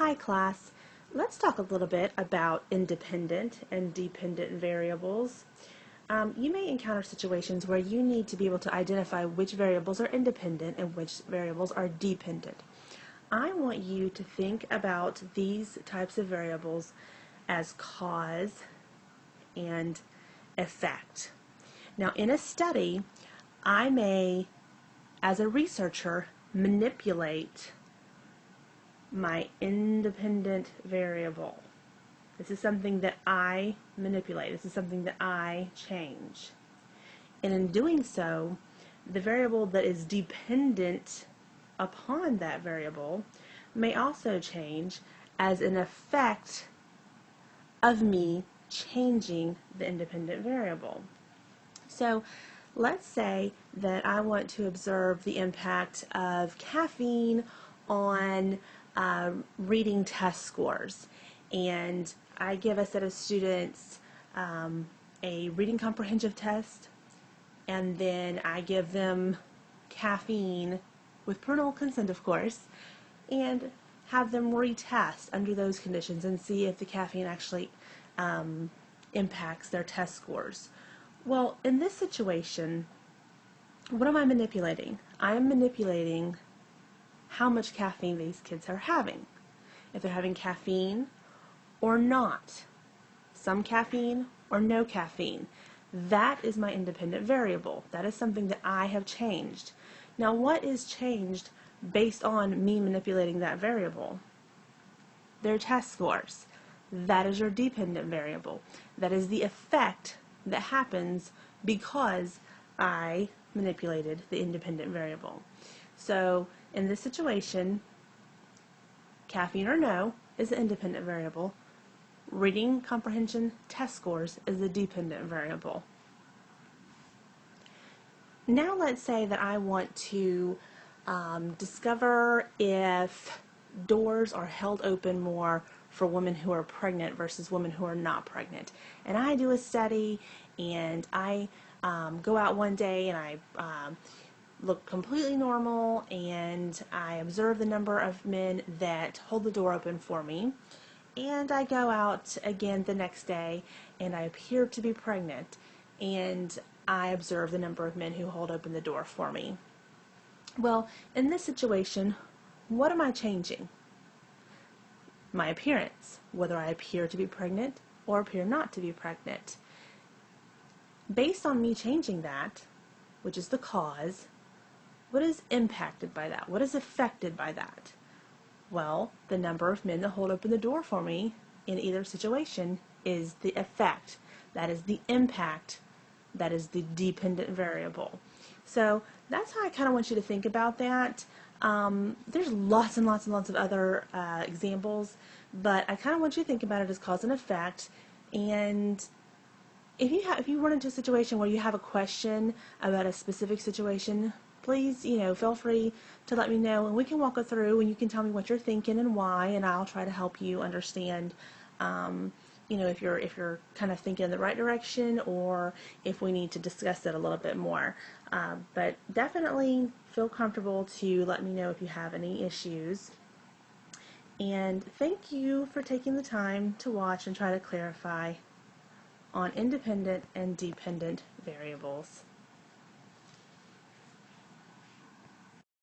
Hi class, let's talk a little bit about independent and dependent variables. You may encounter situations where you need to be able to identify which variables are independent and which variables are dependent. I want you to think about these types of variables as cause and effect. Now in a study, I may, as a researcher, manipulate my independent variable. This is something that I manipulate. This is something that I change. And in doing so, the variable that is dependent upon that variable may also change as an effect of me changing the independent variable. So let's say that I want to observe the impact of caffeine on reading test scores, and I give a set of students a reading comprehension test, and then I give them caffeine with parental consent, of course, and have them retest under those conditions and see if the caffeine actually impacts their test scores. Well, in this situation, what am I manipulating? I am manipulating how much caffeine these kids are having. If they're having caffeine or not. Some caffeine or no caffeine. That is my independent variable. That is something that I have changed. Now, what is changed based on me manipulating that variable? Their test scores. That is your dependent variable. That is the effect that happens because I manipulated the independent variable. So in this situation, caffeine or no is the independent variable. Reading comprehension test scores is the dependent variable. Now let's say that I want to discover if doors are held open more for women who are pregnant versus women who are not pregnant. And I do a study, and I go out one day and I look completely normal, and I observe the number of men that hold the door open for me, and I go out again the next day and I appear to be pregnant, and I observe the number of men who hold open the door for me. Well, in this situation, what am I changing? My appearance, whether I appear to be pregnant or appear not to be pregnant. Based on me changing that, which is the cause, what is impacted by that? What is affected by that? Well, the number of men that hold open the door for me in either situation is the effect. That is the impact. That is the dependent variable. So that's how I kind of want you to think about that. There's lots and lots and lots of other examples, but I kind of want you to think about it as cause and effect. And if you run into a situation where you have a question about a specific situation, please, feel free to let me know, and we can walk it through, and you can tell me what you're thinking and why, and I'll try to help you understand, if you're kind of thinking in the right direction, or if we need to discuss it a little bit more. But definitely feel comfortable to let me know if you have any issues. And thank you for taking the time to watch and try to clarify on independent and dependent variables.